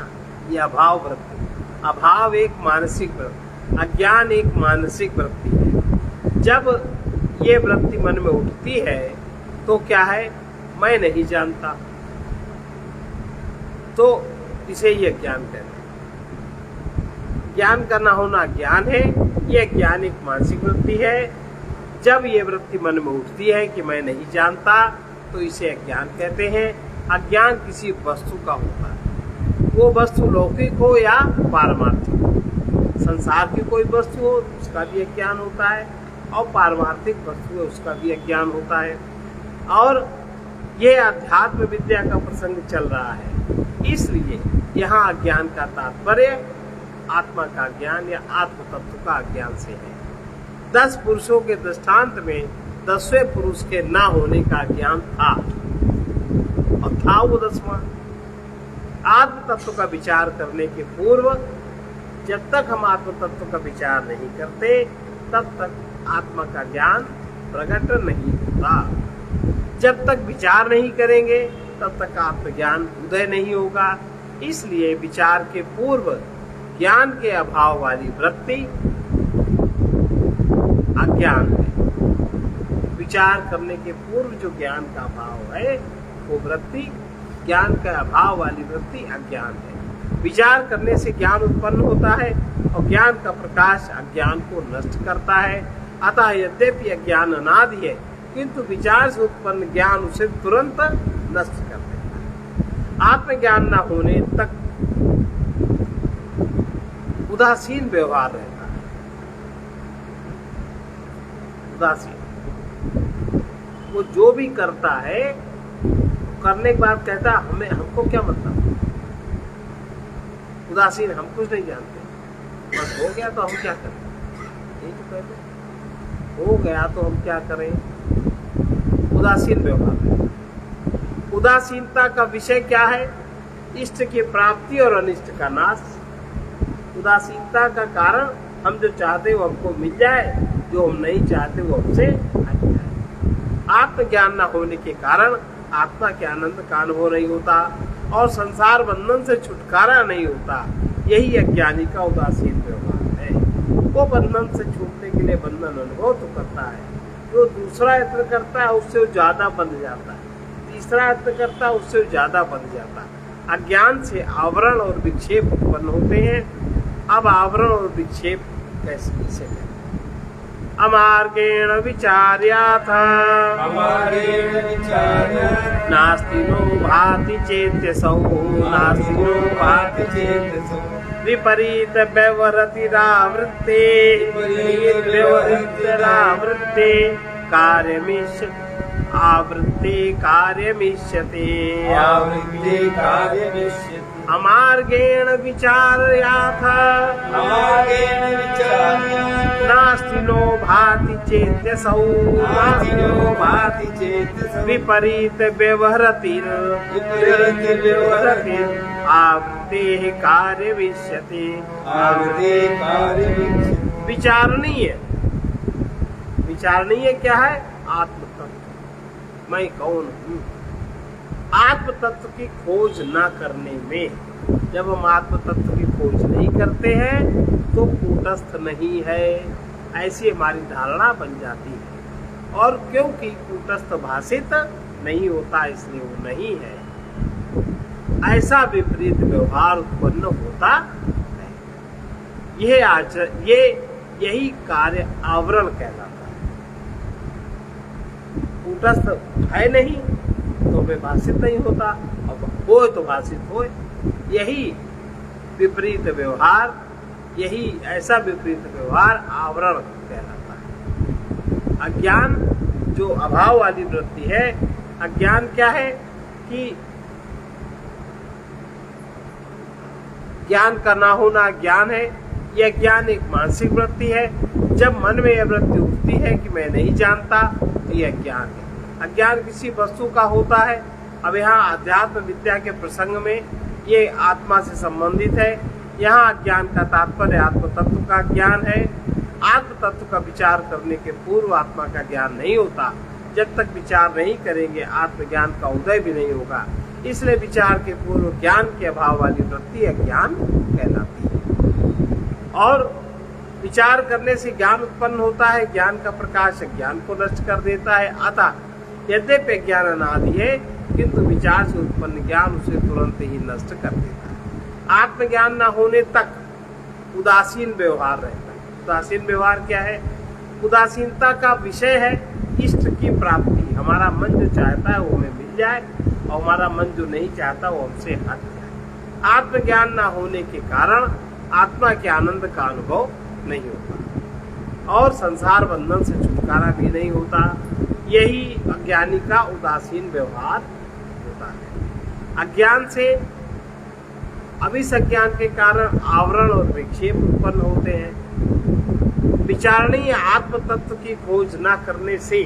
ये अभाव वृत्ति। अभाव एक मानसिक वृत्ति, अज्ञान एक मानसिक वृत्ति है। जब ये वृत्ति मन में उठती है तो क्या है? मैं नहीं जानता, तो इसे ये ज्ञान कहते हैं। ज्ञान का ना होना ज्ञान है। यह ज्ञान एक मानसिक वृत्ति है। जब ये वृत्ति मन में उठती है कि मैं नहीं जानता, तो इसे अज्ञान कहते हैं। अज्ञान किसी वस्तु का होता है, वो वस्तु लौकिक हो या पारमार्थिक हो। संसार की कोई वस्तु हो उसका भी अज्ञान होता है, और पारमार्थिक वस्तु है उसका भी अज्ञान होता है। और ये अध्यात्म विद्या का प्रसंग चल रहा है, इसलिए यहाँ अज्ञान का तात्पर्य आत्मा का ज्ञान या आत्म तत्व का अज्ञान से है। 10 पुरुषों के दृष्टांत में 10वें पुरुष के ना होने का ज्ञान था, और था वो 10वां। आत्म तत्व का विचार करने के पूर्व जब तक हम आत्म तत्व का विचार नहीं करते, तब तक आत्मा का ज्ञान प्रकट नहीं होता। जब तक विचार नहीं करेंगे तब तक आत्मज्ञान उदय नहीं होगा। इसलिए विचार के पूर्व ज्ञान के अभाव वाली वृत्ति अज्ञान है। विचार करने के पूर्व जो ज्ञान का अभाव है वो वृत्ति, ज्ञान का अभाव वाली वृत्ति अज्ञान है। विचार करने से ज्ञान उत्पन्न होता है और ज्ञान का प्रकाश अज्ञान को नष्ट करता है। अतः यद्यपि अज्ञान अनादि है किंतु विचार से उत्पन्न ज्ञान उसे तुरंत नष्ट कर देता है। आत्मज्ञान न होने तक उदासीन व्यवहार रहता है। उदासीन, वो जो भी करता है करने के बाद कहता हमें हमको क्या मतलब। उदासीन, हम कुछ नहीं जानते, बस हो गया तो हम क्या करें, यही तो कहते हैं, हो गया तो हम क्या करें। उदासीन व्यवहार है। उदासीनता का विषय क्या है? इष्ट की प्राप्ति और अनिष्ट का नाश। उदासीनता का कारण हम जो चाहते वो हमको मिल जाए, जो हम नहीं चाहते वो हमसे हट जाए। आत्मज्ञान न होने के कारण आत्मा के आनंद का अनुभव नहीं होता और संसार बंधन से छुटकारा नहीं होता। यही अज्ञानी का उदासीन व्यवहार है। वो बंधन से छूटने के लिए बंधन अनुभव तो करता है, जो दूसरा यत्न करता है उससे वो ज्यादा बंध जाता है, तीसरा यत्न करता है उससे वो ज्यादा बंध जाता है। अज्ञान से आवरण और विक्षेप उत्पन्न होते हैं। अब आवरण और विक्षेप कैसे करें? अमार्गेण विचार्याथ नास्ति नो भाति चेत्यसौ नास्ति नो भाति चेत्यसौ विपरीत व्यवहरतिरावृत्ते कार्यमिष्य आवृत्ते कार्यमिष्यते अमार्गेण विचार्याथ नास्ति नो भाति चेत्यसौ विपरीत व्यवहरतिर् आवृत्ते कार्यमिष्यते। विचारणीय, विचारणीय क्या है? आत्मतत्व, मैं कौन हूँ। आत्म तत्व की खोज न करने में, जब हम आत्म तत्व की खोज नहीं करते हैं तो कूटस्थ नहीं है, ऐसी हमारी धारणा बन जाती है। और क्योंकि कूटस्थ भाषित नहीं होता इसलिए वो नहीं है, ऐसा विपरीत व्यवहार उत्पन्न होता है। यही कार्य आवरण कहलाता है। कूटस्थ है नहीं तो वे भाषित नहीं होता, अब हो तो भाषित हो। यही विपरीत व्यवहार, यही ऐसा विपरीत व्यवहार आवरण कहलाता है। अज्ञान जो अभाव वाली वृत्ति है, अज्ञान क्या है कि ज्ञान का ना होना ज्ञान है। यह ज्ञान एक मानसिक वृत्ति है। जब मन में यह वृत्ति उठती है कि मैं नहीं जानता तो यह ज्ञान है। अज्ञान किसी वस्तु का होता है। अब यहाँ अध्यात्म विद्या के प्रसंग में ये आत्मा से संबंधित है। यहाँ अज्ञान का तात्पर्य आत्म तत्व का ज्ञान है। आत्म तत्व का विचार करने के पूर्व आत्मा का ज्ञान नहीं होता। जब तक विचार नहीं करेंगे आत्मज्ञान का उदय भी नहीं होगा। इसलिए विचार के पूर्व ज्ञान के अभाव वाली वृत्ति अज्ञान कहलाती है। और विचार करने से ज्ञान उत्पन्न होता है। ज्ञान का प्रकाश ज्ञान को नष्ट कर देता है। अतः यद्यपि ज्ञान अनादि है किंतु विचार से उत्पन्न ज्ञान उसे तुरंत ही नष्ट कर देता है। आत्मज्ञान न होने तक उदासीन व्यवहार रहता है। उदासीन व्यवहार क्या है? उदासीनता का विषय है इष्ट की प्राप्ति। हमारा मन जो चाहता है वो हमें मिल जाए और हमारा मन जो नहीं चाहता वो हमसे हट जाए। आत्मज्ञान न होने के कारण आत्मा के आनंद का अनुभव नहीं होता और संसार बंधन से छुटकारा भी नहीं होता। यही अज्ञानी का उदासीन व्यवहार होता है। अज्ञान से अभिसज्ञान के कारण आवरण और विक्षेप उत्पन्न होते हैं। विचारणीय आत्म तत्व की खोज न करने से,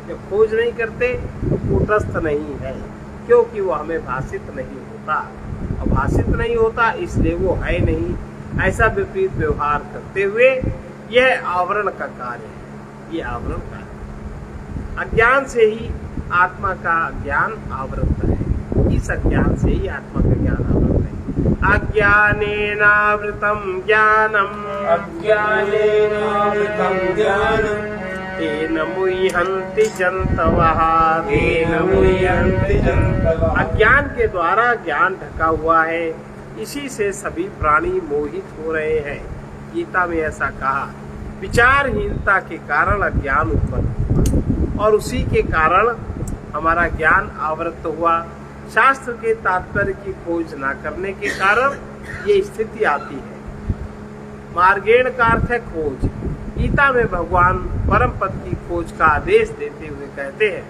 जब खोज नहीं करते तो कूटस्थ नहीं है, क्योंकि वो हमें भाषित नहीं होता और भाषित नहीं होता इसलिए वो है नहीं। ऐसा विपरीत व्यवहार करते हुए यह आवरण का कार्य है। ये आवरण का अज्ञान से ही आत्मा का ज्ञान आवृत है। इस अज्ञान से ही आत्मा का ज्ञान आवृत है। अज्ञानेनावृतम ज्ञानम अज्ञानेनावृतं ज्ञानं तेन मुह्यन्ति जन्तवः। तेन मुह्यन्ति जन्तवः। अज्ञान के द्वारा ज्ञान ढका हुआ है, इसी से सभी प्राणी मोहित हो रहे हैं। गीता में ऐसा कहा, विचारहीनता के कारण अज्ञान उत्पन्न हुआ और उसी के कारण हमारा ज्ञान आवृत हुआ। शास्त्र के तात्पर्य की खोज न करने के कारण ये स्थिति आती है। मार्गेण का अर्थ है खोज। गीता में भगवान परम पद की खोज का आदेश देते हुए कहते हैं,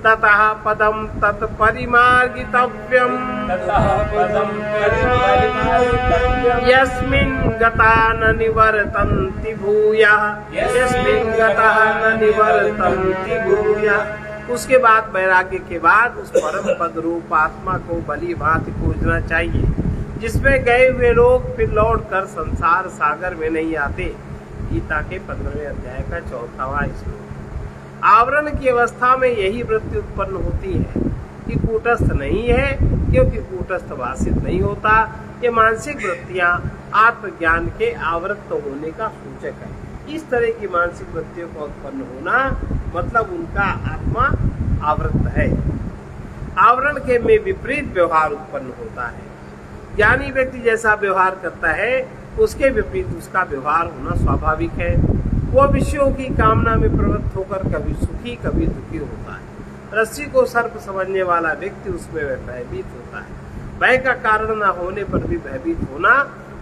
ततः पदम तत्परिमार्गितव्यम् ततः पदं परिमार्गितव्यम् यस्मिन् गता न निवर्तन्ति भूयः। यस्मिन् गता न निवर्तन्ति भूयः। उसके बाद वैराग्य के बाद उस परम पद रूप आत्मा को भली भांति खोजना चाहिए, जिसमें गए हुए लोग फिर लौट कर संसार सागर में नहीं आते। गीता के 15वें अध्याय का 4वां श्लोक। आवरण की अवस्था में यही वृत्ति उत्पन्न होती है कि कूटस्थ नहीं है, क्योंकि कूटस्थ भाषित नहीं होता। ये मानसिक वृत्तियां आत्मज्ञान के आवृत होने का सूचक है। इस तरह की मानसिक वृत्तियों का उत्पन्न होना मतलब उनका आत्मा आवृत है। आवरण के में विपरीत व्यवहार उत्पन्न होता है। ज्ञानी व्यक्ति जैसा व्यवहार करता है, उसके विपरीत उसका व्यवहार होना स्वाभाविक है। वो विषयों की कामना में प्रवृत्त होकर कभी सुखी कभी दुखी होता है। रस्सी को सर्प समझने वाला व्यक्ति उसमें भयभीत होता है। भय का कारण न होने पर भी भयभीत होना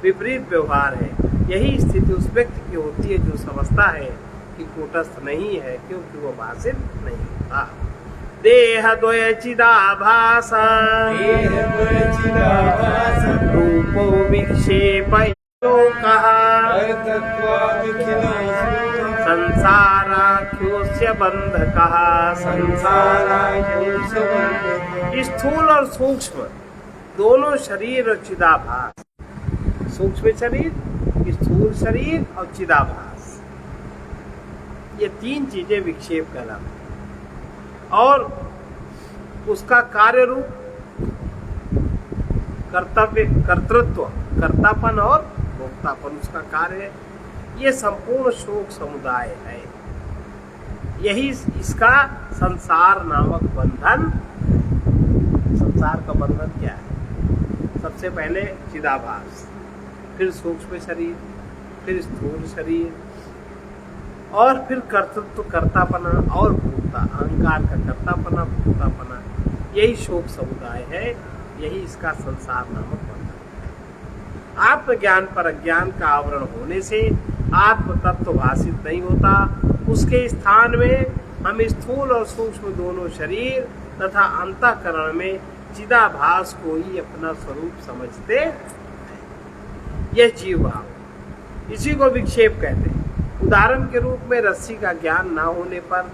विपरीत व्यवहार है। यही स्थिति उस व्यक्ति की होती है जो समझता है कि कूटस्थ नहीं है, क्योंकि वो भाषित नहीं होता। देह द्वय चिदाभास रूपो विक्षेप संसाराख्योस्य बंधकः। स्थूल और सूक्ष्म दोनों शरीर और चिदाभास, सूक्ष्म शरीर, स्थूल शरीर और चिदाभास, ये तीन चीजें विक्षेप कहलाती हैं। और उसका कार्य रूप कर्तव्य, कर्तृत्व, कर्तापन और भोक्तापन उसका कार्य है। ये संपूर्ण शोक समुदाय है। यही इसका संसार नामक बंधन। संसार का बंधन क्या है? सबसे पहले चिदाभास, फिर सूक्ष्म शरीर, फिर स्थूल शरीर, और फिर कर्तृत्व, कर्तापना और भोक्ता, अहंकार का कर्तापना, भोक्तापना। यही शोक समुदाय है। यही इसका संसार नामक बंधन है। आत्मज्ञान पर अज्ञान का आवरण होने से आत्म तत्व भाषित नहीं होता। उसके स्थान में हम स्थूल और सूक्ष्म दोनों शरीर तथा अंतःकरण में चिदाभास को ही अपना स्वरूप समझते हैं। यह जीव भाव, इसी को विक्षेप कहते हैं। उदाहरण के रूप में रस्सी का ज्ञान न होने पर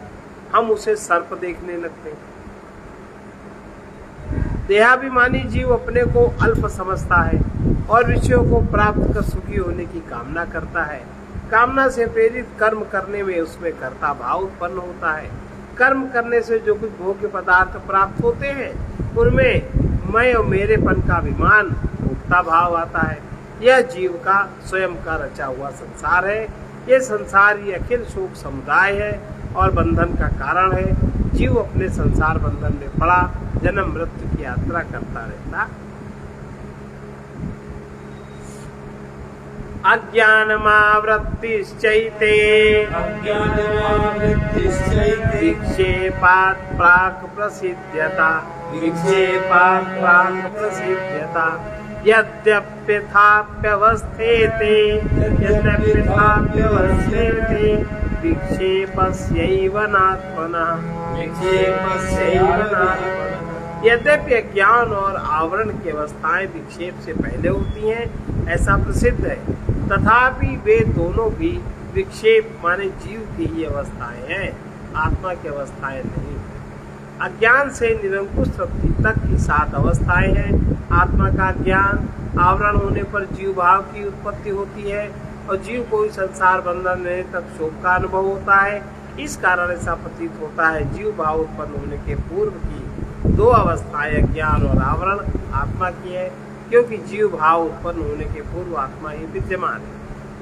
हम उसे सर्प देखने लगते हैं। देहाभिमानी जीव अपने को अल्प समझता है और विषयों को प्राप्त कर सुखी होने की कामना करता है। कामना से प्रेरित कर्म करने में उसमें कर्ता भाव उत्पन्न होता है। कर्म करने से जो कुछ भोग्य पदार्थ प्राप्त होते हैं, उनमें मैं और मेरेपन का अभिमान, भोक्ता भाव आता है। यह जीव का स्वयं का रचा हुआ संसार है। यह संसार ही अखिल शोक समुदाय है और बंधन का कारण है। जीव अपने संसार बंधन में पड़ा जन्म मृत्यु की यात्रा करता रहता। अज्ञानमावृत्तिश्चैते विक्षेपात् प्राक् प्रसिद्ध्यता। विक्षेपात् प्राक् प्रसिद्ध्यता। यद्यप्यथाप्यवस्थेते विक्षेपस्यैव नात्मनः। यद्यपि ज्ञान और आवरण की अवस्थाएं विक्षेप से पहले होती हैं, ऐसा प्रसिद्ध है, तथापि वे दोनों भी विक्षेप माने जीव की ही अवस्थाएं हैं, आत्मा की अवस्थाएं नहीं। अज्ञान से निरंकुश तृप्ति तक की 7 अवस्थाएं हैं। आत्मा का ज्ञान, आवरण होने पर जीव भाव की उत्पत्ति होती है और जीव को संसार बंधन रहने तक शोक का अनुभव होता है। इस कारण ऐसा प्रतीत होता है जीव भाव उत्पन्न होने के पूर्व की दो अवस्थाएं अज्ञान और आवरण आत्मा की है, क्योंकि जीव भाव उत्पन्न होने के पूर्व आत्मा ही विद्यमान है।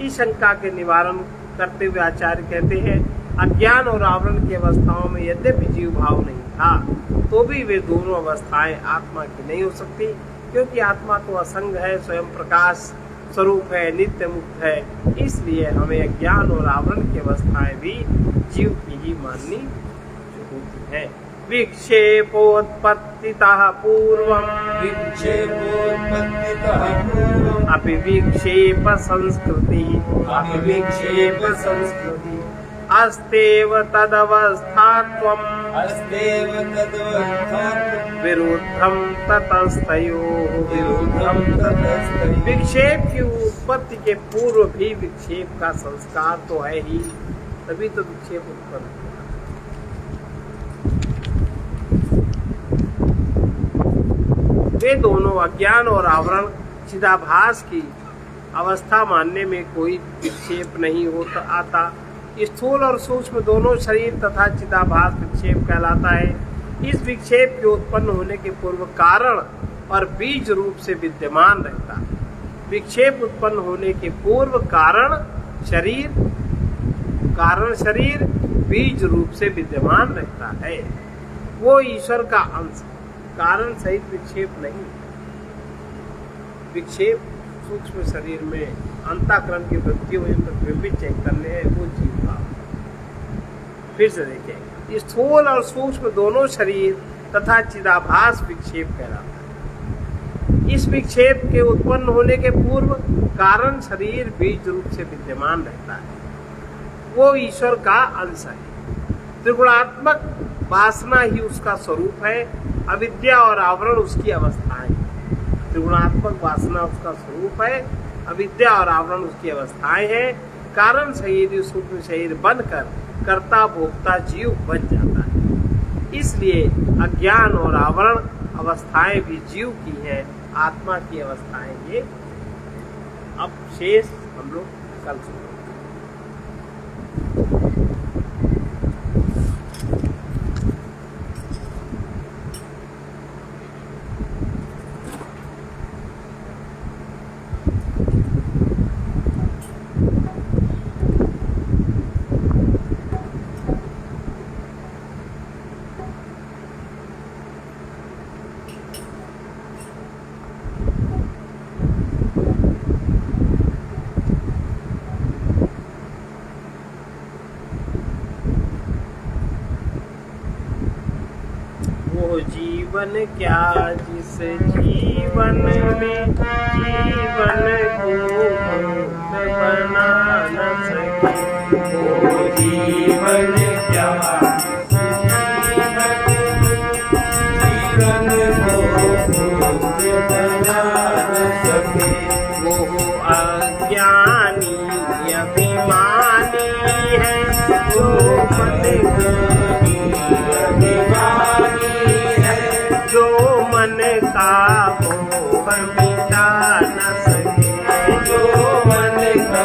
इस शंका के निवारण करते हुए आचार्य कहते हैं अज्ञान और आवरण की अवस्थाओं में यद्यपि जीव भाव नहीं था तो भी वे दोनों अवस्थाएं आत्मा की नहीं हो सकती, क्योंकि आत्मा तो असंग है, स्वयं प्रकाश स्वरूप है, नित्य मुक्त है। इसलिए हमें अज्ञान और आवरण की अवस्थाएं भी जीव की ही माननी होती है। विक्षेपोत्पत्तितः पूर्वं विक्षेपोत्पत्तितः पूर्वम् अभिविक्षेप संस्कृति अभिविक्षेप संस्कृति अस्तेव तदवस्थात्वम् अस्तेव तदवस्थात्वम् विरुद्धं ततस्तयोः विरुद्धं ततस्तयोः। विक्षेप की उत्पत्ति के पूर्व भी विक्षेप का संस्कार तो है ही, तभी तो विक्षेप उत्पन्न हुआ। वे दोनों अज्ञान और आवरण चिदाभास की अवस्था मानने में कोई विक्षेप नहीं होता आता। स्थूल और सूक्ष्म दोनों शरीर तथा चिदाभास विक्षेप कहलाता है। इस विक्षेप के उत्पन्न होने के पूर्व कारण और बीज रूप से विद्यमान रहता है। विक्षेप उत्पन्न होने के पूर्व कारण शरीर बीज रूप से विद्यमान रहता है। वो ईश्वर का अंश, कारण सहित विक्षेप नहीं। विक्षेप सूक्ष्म शरीर में अंतःकरण की वृत्तियों में प्रतिबिंबित चैतन्य है, वो जीव भाव। फिर से देखें, स्थूल और सूक्ष्म दोनों शरीर तथा चिदाभास विक्षेप कहलाता है। इस विक्षेप के उत्पन्न होने के पूर्व कारण शरीर बीज रूप से विद्यमान रहता है। वो ईश्वर का अंश है। त्रिगुणात्मक वासना ही उसका स्वरूप है। अविद्या और आवरण उसकी अवस्थाएं। त्रिगुणात्मक वासना उसका स्वरूप है, अविद्या और आवरण उसकी अवस्थाएं हैं। कारण शरीर सूक्ष्म शरीर बनकर कर्ता भोक्ता जीव बन जाता है। इसलिए अज्ञान और आवरण अवस्थाएं भी जीव की हैं, आत्मा की अवस्थाएं ये। अब शेष हम लोग कल सुनेंगे। जीवन क्या जिस जीवन में जीवन को भूत बना न सके, वो जीवन क्या जीवन को भूत बना न सके। वो अज्ञानी अभिमानी है जो मन जो मन का मोह मिटा न सके, जो मन का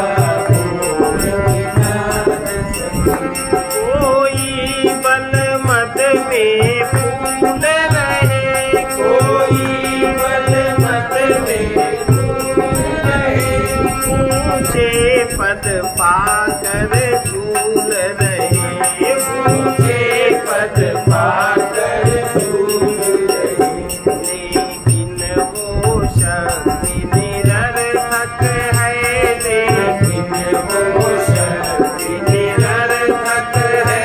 मोह मिटा न सके। कोई बल मद में फूल रहे, कोई बल मत में फूल रहे, ऊंचे पद पाकर झूल रहे, ऊंचे पद पाकर झूल रहे। लेकिन वो शक्ति निरर्थक है, लेकिन वो शक्ति निरर्थक है,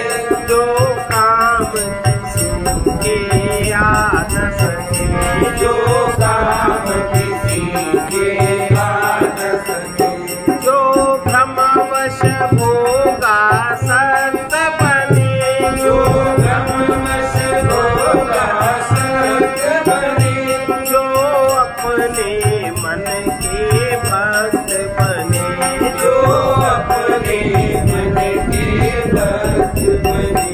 जो काम किसी के आ न सके, जो काम किसी के आ न सके। जो भ्रमवश भोगा संत बने, जो ब्रह्मवश होगा संत बने, जो अपने मन के भक्त बने, जो अपने मन के भक्त बने।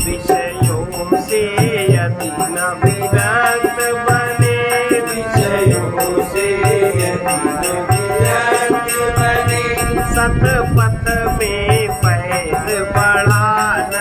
विषयों से यदि न विरक्त बने, विषयों से यदि न विरक्त बने, सतपथ में पैर बढ़ा न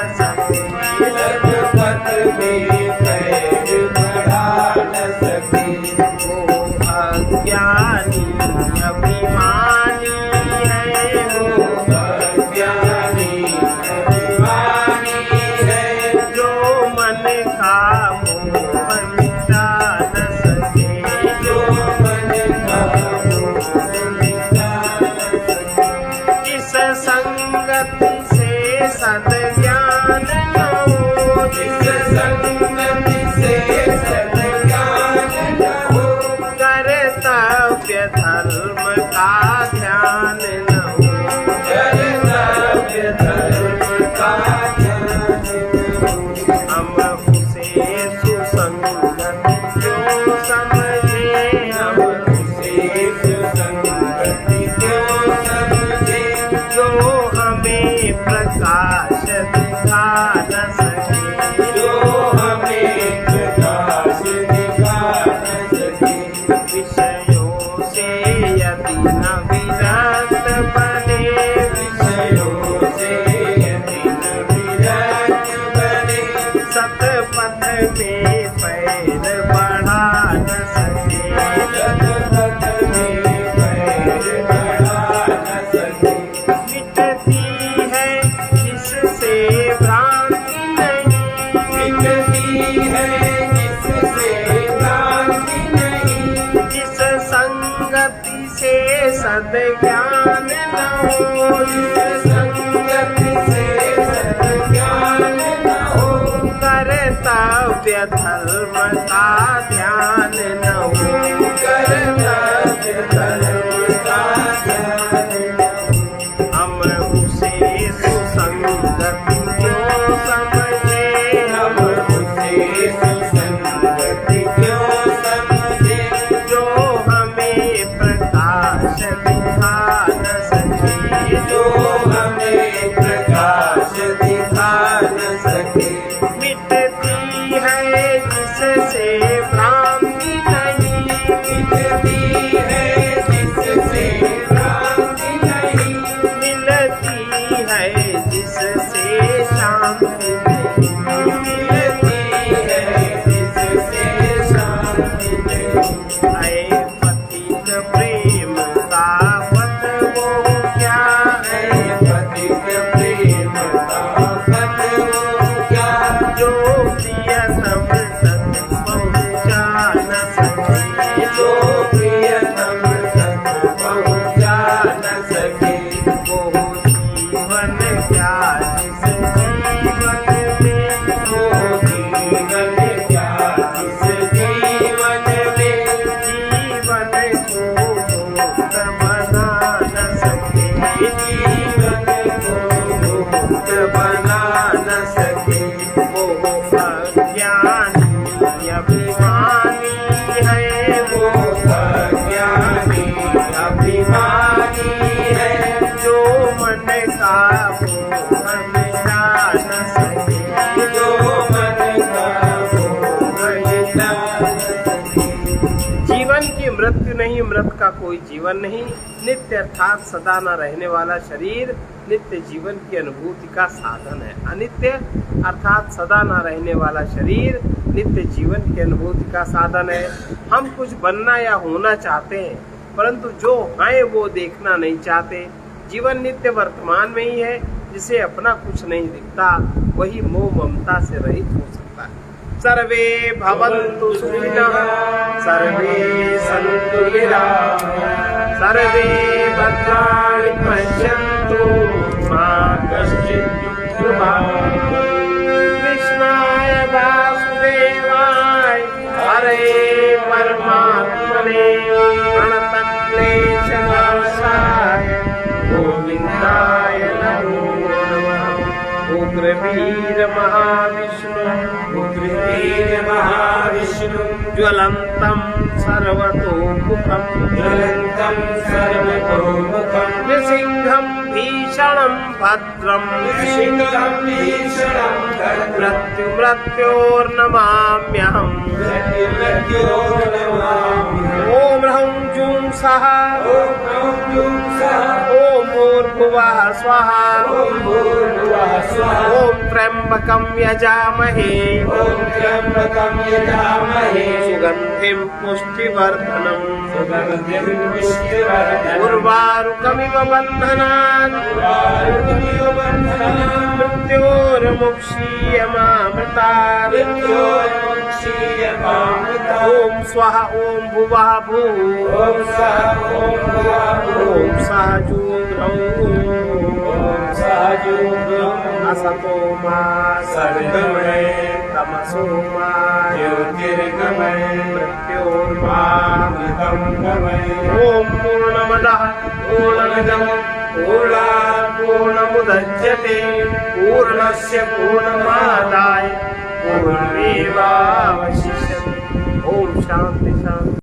बढ़ा न सके। जगत में बैर बढ़ा न सके। मिटती है जिससे भ्रांति नहीं, मिटती है जिससे भ्रांति नहीं। जिस संगति से सद्ज्ञान न हो, जिस संगति से सद्ज्ञान न हो। कर्तव्य धर्म का ध्यान न हो, कर्तव्य धर्म का ध्यान न हो। हम उसे सुसंगति क्यों समझे, हम उसे सुसंगति क्यों समझे। जो हमें प्रकाश दिखा न सके, जो हमें प्रकाश दिखा न सके। मिटती है जिससे भ्रांति नहीं, मिटती है जिससे भ्रांति नहीं। मिलती है जिससे शांति नहीं, मिलती है जिससे शांति नहीं। ऐ पथिक प्रेम का पथ वो क्या है, पथिक प्रेम का पथ वो क्या। जो प्रियतम तक पहुँचा न सके, जो प्रियतम तक पहुँचा न सके। वो जीवन क्या जिस जीवन में, वो जीवन क्या इस जीवन में। जीवन को मुक्त बना न सके, जीवन को मुक्त बना न सके। वो अज्ञानी अभिमानी है, वो अज्ञानी अभिमानी है। जो मन का मोह मिटा न सके, जो मन का मोह मिटा न सके। जीवन की मृत्यु नहीं, मृत का कोई जीवन नहीं। नित्य अर्थात सदा न रहने वाला शरीर नित्य जीवन की अनुभूति का साधन है। अनित्य अर्थात सदा न रहने वाला शरीर नित्य जीवन की अनुभूति का साधन है। हम कुछ बनना या होना चाहते हैं, परंतु जो हैं वो देखना नहीं चाहते। जीवन नित्य वर्तमान में ही है। जिसे अपना कुछ नहीं दिखता वही मोह ममता से रहित हो सकता है। सर्वे भवन्तु सुखिनः, सर्वे सन्तु निरामयाः, सर्वे भद्राणि पश्यन्तु मा कश्चित् दुःखभाग्। कृष्णाय वासुदेवाय हरे परमात्मने प्रणतक्लेशनाशाय गोविन्दाय नमो नमः। उग्रवीर महाविष्णु, उग्रवीर महाविष्णु ज्वलन्तं सर्वतोमुखं, ज्वलन्तं सर्वतोमुखं। नृसिंहं भीषणं भद्रं, नृसिंहं भीषणं भद्रं। मृत्योर्नमाम्यहम्। मृत्युर्नमामि। ॐ ह्रौं जूं सः, ॐ ह्रौं जूं सः, ॐ भूर्भुवः स्वः, ॐ भूर्भुवः स्वः, ॐ त्र्यम्बकं यजामहे, ॐ त्र्यम्बकं यजामहे, सुगन्धिं पुष्टिवर्धनम्, सुगन्धिं पुष्टिवर्धनम्। उर्वारुकमिव बन्धनान्, उर्वारुकमिव बन्धनान्। मृत्योर्मुक्षीयमामृतात्। मृत्योर्मुक्षीयमामृतात्। ॐ स्वः ॐ भुवः भूः, ॐ सः ॐ भुवः भूः, ॐ सः जूग्रौ, ॐ सः जूग्रौ। असतो मा सद्गमय, तमसो मा ज्योतिर्गमय, मृत्योर्मामृतं गमय। ॐ पूर्णमदः पूर्णमिदं पूर्णात् पूर्णमुदच्यते पूर्णस्य पूर्णमादाय पूर्णमेवावशिष्यते। ॐ शान्ति शान्ति।